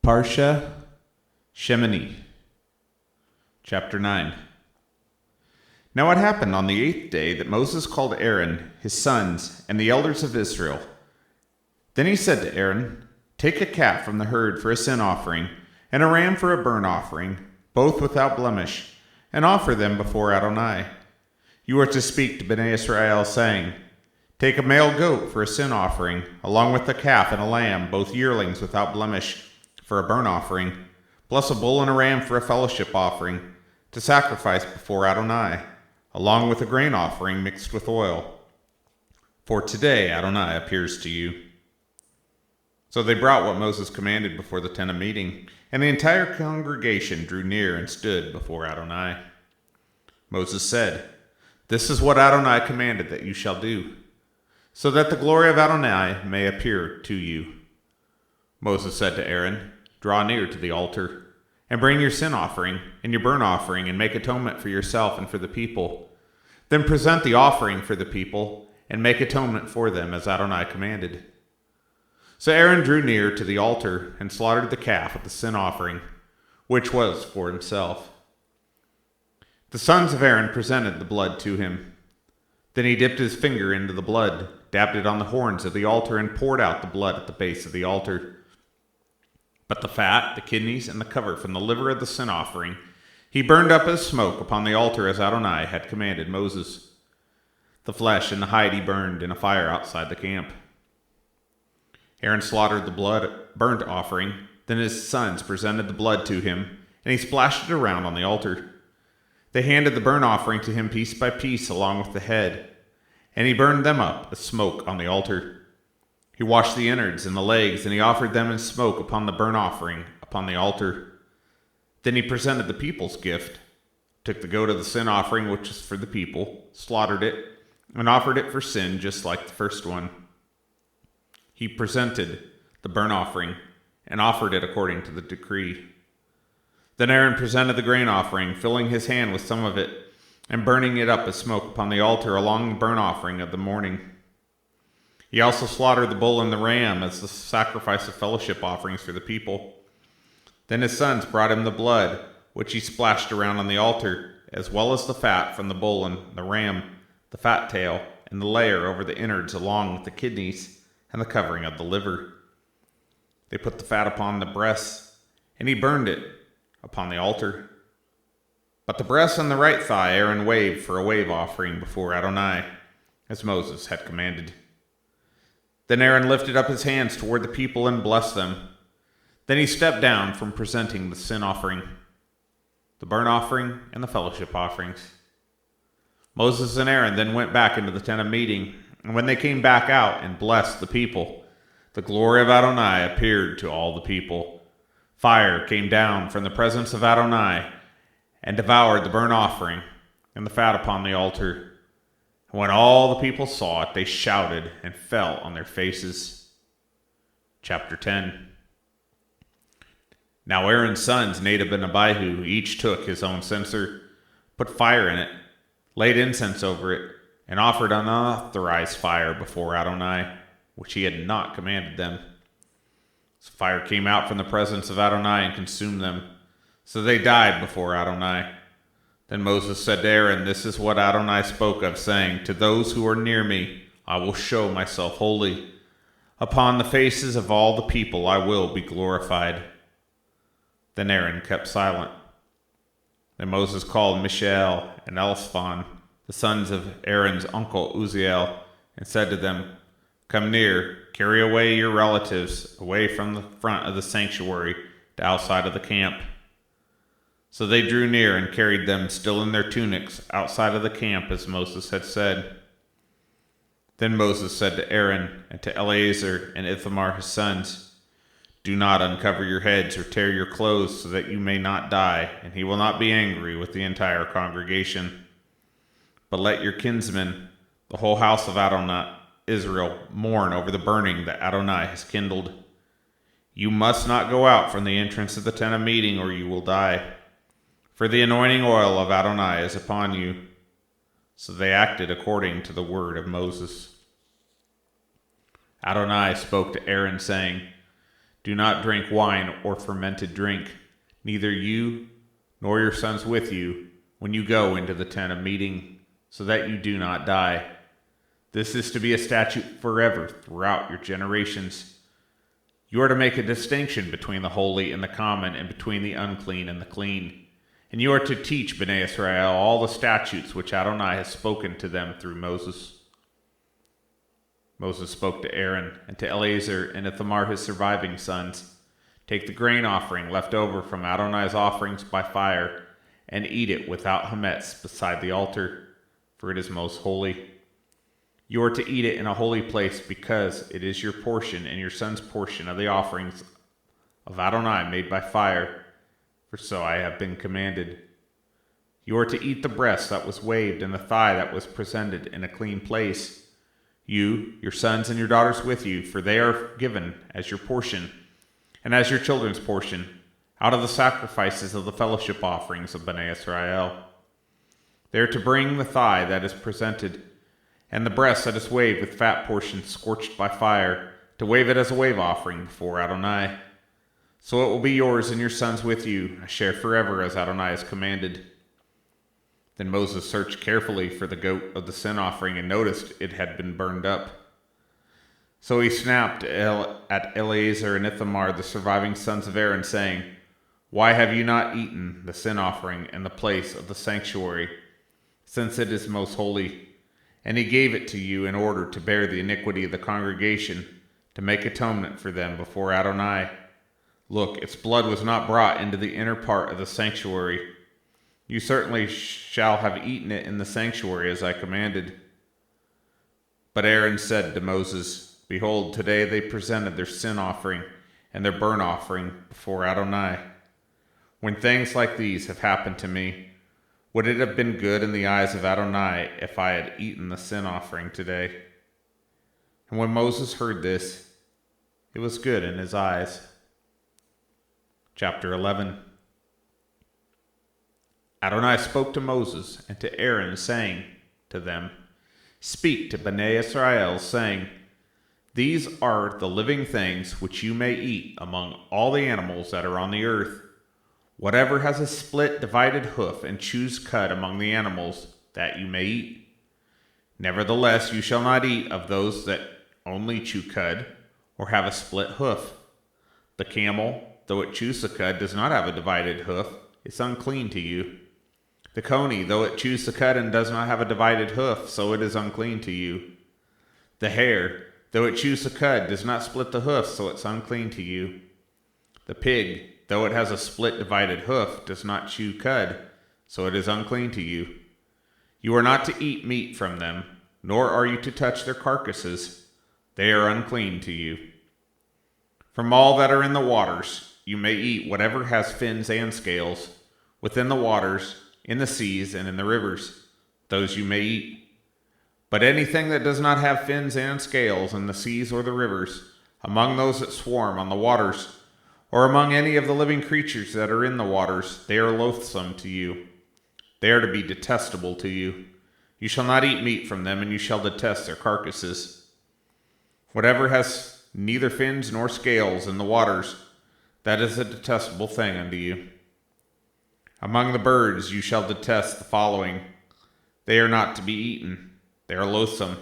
Parshat, Shemini, chapter 9. Now it happened on the 8th day that Moses called Aaron, his sons, and the elders of Israel. Then he said to Aaron, "Take a calf from the herd for a sin offering, and a ram for a burnt offering, both without blemish, and offer them before Adonai. You are to speak to Bnei Israel, saying, Take a male goat for a sin offering, along with a calf and a lamb, both yearlings without blemish, for a burnt offering, plus a bull and a ram for a fellowship offering, to sacrifice before Adonai, along with a grain offering mixed with oil. For today Adonai appears to you." So they brought what Moses commanded before the tent of meeting, and the entire congregation drew near and stood before Adonai. Moses said, "This is what Adonai commanded that you shall do, so that the glory of Adonai may appear to you." Moses said to Aaron, "Draw near to the altar, and bring your sin offering and your burnt offering, and make atonement for yourself and for the people. Then present the offering for the people, and make atonement for them as Adonai commanded." So Aaron drew near to the altar and slaughtered the calf of the sin offering, which was for himself. The sons of Aaron presented the blood to him. Then he dipped his finger into the blood, dabbed it on the horns of the altar, and poured out the blood at the base of the altar. But the fat, the kidneys, and the cover from the liver of the sin offering he burned up as smoke upon the altar as Adonai had commanded Moses. The flesh and the hide he burned in a fire outside the camp. Aaron slaughtered the burnt offering. Then his sons presented the blood to him, and he splashed it around on the altar. They handed the burnt offering to him piece by piece along with the head, and he burned them up as smoke on the altar. He washed the innards and the legs, and he offered them in smoke upon the burnt offering upon the altar. Then he presented the people's gift, took the goat of the sin offering, which is for the people, slaughtered it, and offered it for sin just like the first one. He presented the burnt offering and offered it according to the decree. Then Aaron presented the grain offering, filling his hand with some of it, and burning it up as smoke upon the altar along the burnt offering of the morning. He also slaughtered the bull and the ram as the sacrifice of fellowship offerings for the people. Then his sons brought him the blood, which he splashed around on the altar, as well as the fat from the bull and the ram, the fat tail, and the layer over the innards along with the kidneys and the covering of the liver. They put the fat upon the breasts, and he burned it upon the altar. But the breast and the right thigh Aaron waved for a wave offering before Adonai, as Moses had commanded. Then Aaron lifted up his hands toward the people and blessed them. Then he stepped down from presenting the sin offering, the burnt offering, and the fellowship offerings. Moses and Aaron then went back into the tent of meeting, and when they came back out and blessed the people, the glory of Adonai appeared to all the people. Fire came down from the presence of Adonai and devoured the burnt offering and the fat upon the altar. And when all the people saw it, they shouted and fell on their faces. Chapter 10. Now Aaron's sons, Nadab and Abihu, each took his own censer, put fire in it, laid incense over it, and offered unauthorized fire before Adonai, which he had not commanded them. So fire came out from the presence of Adonai and consumed them, so they died before Adonai. Then Moses said to Aaron, "This is what Adonai spoke of, saying, 'To those who are near me I will show myself holy. Upon the faces of all the people I will be glorified.'" Then Aaron kept silent. Then Moses called Mishael and Elzaphan, the sons of Aaron's uncle Uzziel, and said to them, "Come near, carry away your relatives away from the front of the sanctuary to outside of the camp." So they drew near and carried them still in their tunics outside of the camp as Moses had said. Then Moses said to Aaron and to Eleazar and Ithamar his sons, "Do not uncover your heads or tear your clothes so that you may not die, and he will not be angry with the entire congregation. But let your kinsmen, the whole house of Adonai, Israel, mourn over the burning that Adonai has kindled. You must not go out from the entrance of the tent of meeting, or you will die. For the anointing oil of Adonai is upon you." So they acted according to the word of Moses. Adonai spoke to Aaron, saying, Do not drink wine or fermented drink, neither you nor your sons with you, when you go into the tent of meeting, so that you do not die. This is to be a statute forever throughout your generations. You are to make a distinction between the holy and the common, and between the unclean and the clean. And you are to teach Bnei Israel all the statutes which Adonai has spoken to them through Moses. Moses spoke to Aaron and to Eleazar and Ithamar his surviving sons. Take the grain offering left over from Adonai's offerings by fire, and eat it without hametz beside the altar, for it is most holy. You are to eat it in a holy place, because it is your portion and your son's portion of the offerings of Adonai made by fire, for so I have been commanded. You are to eat the breast that was waved and the thigh that was presented in a clean place. You, your sons, and your daughters with you, for they are given as your portion, and as your children's portion, out of the sacrifices of the fellowship offerings of Bnei Israel. They are to bring the thigh that is presented, and the breast that is waved with fat portions scorched by fire, to wave it as a wave offering before Adonai. So it will be yours and your sons with you, a share forever, as Adonai has commanded. Then Moses searched carefully for the goat of the sin offering and noticed it had been burned up. So he snapped at Eleazar and Ithamar, the surviving sons of Aaron, saying, Why have you not eaten the sin offering in the place of the sanctuary, since it is most holy? And he gave it to you in order to bear the iniquity of the congregation, to make atonement for them before Adonai. Look, its blood was not brought into the inner part of the sanctuary. You certainly shall have eaten it in the sanctuary as I commanded. But Aaron said to Moses, Behold, today they presented their sin offering and their burnt offering before Adonai. When things like these have happened to me, would it have been good in the eyes of Adonai if I had eaten the sin offering today? And when Moses heard this, it was good in his eyes. Chapter 11. Adonai spoke to Moses and to Aaron, saying to them, Speak to Bnei Israel, saying, These are the living things which you may eat among all the animals that are on the earth. Whatever has a split, divided hoof, and chews cud among the animals, that you may eat. Nevertheless, you shall not eat of those that only chew cud, or have a split hoof. The camel, though it chews the cud, does not have a divided hoof. It's unclean to you. The coney, though it chews the cud and does not have a divided hoof, so it is unclean to you. The hare, though it chews the cud, does not split the hoof, so it's unclean to you. The pig, though it has a split divided hoof, does not chew cud, so it is unclean to you. You are not to eat meat from them, nor are you to touch their carcasses. They are unclean to you. From all that are in the waters, you may eat whatever has fins and scales. Within the waters, in the seas, and in the rivers, those you may eat. But anything that does not have fins and scales in the seas or the rivers, among those that swarm on the waters, or among any of the living creatures that are in the waters, they are loathsome to you. They are to be detestable to you. You shall not eat meat from them, and you shall detest their carcasses. Whatever has neither fins nor scales in the waters, that is a detestable thing unto you. Among the birds you shall detest the following. They are not to be eaten. They are loathsome: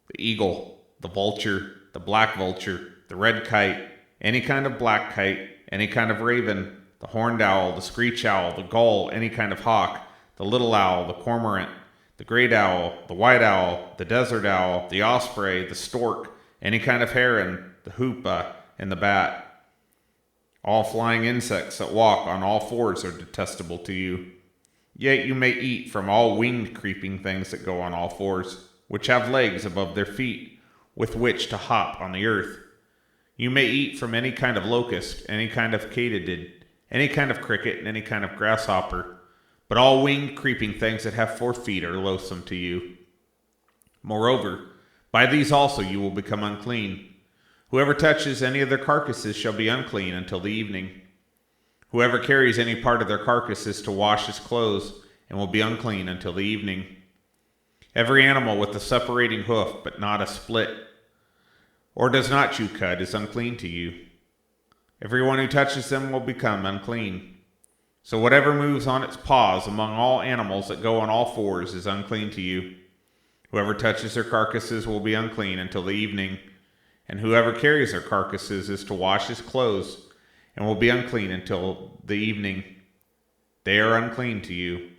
the eagle, the vulture, the black vulture, the red kite, any kind of black kite, any kind of raven, the horned owl, the screech owl, the gull, any kind of hawk, the little owl, the cormorant, the great owl, the white owl, the desert owl, the osprey, the stork, any kind of heron, the hoopoe, and the bat. All flying insects that walk on all fours are detestable to you. Yet you may eat from all winged creeping things that go on all fours, which have legs above their feet, with which to hop on the earth. You may eat from any kind of locust, any kind of katydid, any kind of cricket, and any kind of grasshopper. But all winged creeping things that have 4 feet are loathsome to you. Moreover, by these also you will become unclean. Whoever touches any of their carcasses shall be unclean until the evening. Whoever carries any part of their carcasses to wash his clothes, and will be unclean until the evening. Every animal with a separating hoof, but not a split, or does not chew cud, is unclean to you. Everyone who touches them will become unclean. So whatever moves on its paws among all animals that go on all fours is unclean to you. Whoever touches their carcasses will be unclean until the evening, and whoever carries their carcasses is to wash his clothes and will be unclean until the evening. They are unclean to you.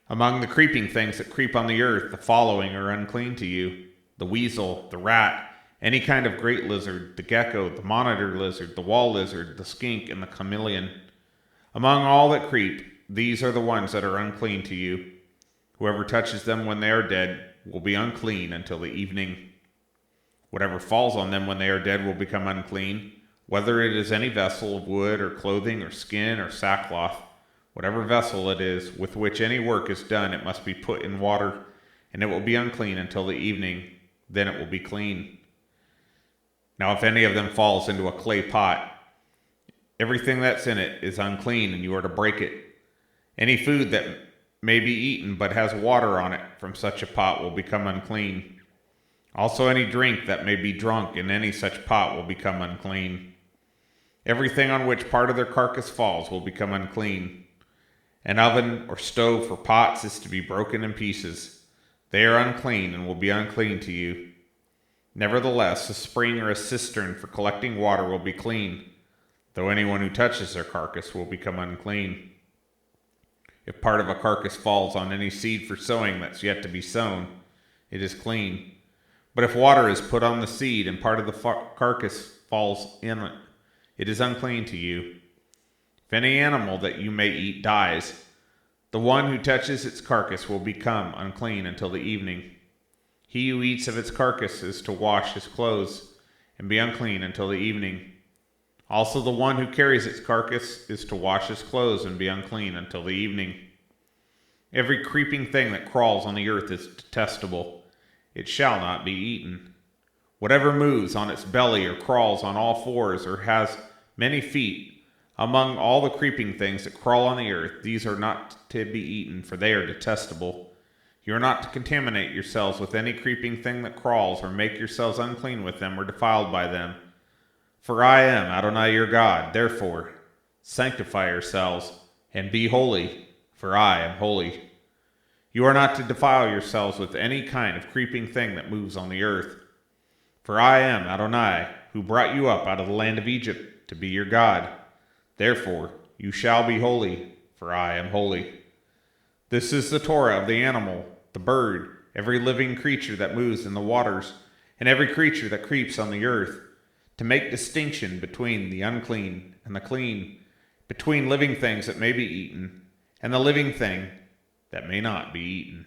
Among the creeping things that creep on the earth, the following are unclean to you: the weasel, the rat, any kind of great lizard, the gecko, the monitor lizard, the wall lizard, the skink, and the chameleon. Among all that creep, these are the ones that are unclean to you. Whoever touches them when they are dead will be unclean until the evening. Whatever falls on them when they are dead will become unclean, whether it is any vessel of wood or clothing or skin or sackcloth. Whatever vessel it is with which any work is done, it must be put in water, and it will be unclean until the evening. Then it will be clean. Now if any of them falls into a clay pot, everything that's in it is unclean, and you are to break it. Any food that may be eaten but has water on it from such a pot will become unclean. Also any drink that may be drunk in any such pot will become unclean. Everything on which part of their carcass falls will become unclean. An oven or stove for pots is to be broken in pieces. They are unclean and will be unclean to you. Nevertheless, a spring or a cistern for collecting water will be clean, though anyone who touches their carcass will become unclean. If part of a carcass falls on any seed for sowing that's yet to be sown, it is clean. But if water is put on the seed and part of the carcass falls in it, it is unclean to you. If any animal that you may eat dies, the one who touches its carcass will become unclean until the evening. He who eats of its carcass is to wash his clothes and be unclean until the evening. Also the one who carries its carcass is to wash his clothes and be unclean until the evening. Every creeping thing that crawls on the earth is detestable. It shall not be eaten. Whatever moves on its belly or crawls on all fours or has many feet, among all the creeping things that crawl on the earth, these are not to be eaten, for they are detestable. You are not to contaminate yourselves with any creeping thing that crawls, or make yourselves unclean with them or defiled by them. For I am Adonai your God. Therefore, sanctify yourselves and be holy, for I am holy. You are not to defile yourselves with any kind of creeping thing that moves on the earth. For I am Adonai, who brought you up out of the land of Egypt to be your God. Therefore, you shall be holy, for I am holy. This is the Torah of the animal, the bird, every living creature that moves in the waters, and every creature that creeps on the earth, to make distinction between the unclean and the clean, between living things that may be eaten and the living thing that may not be eaten.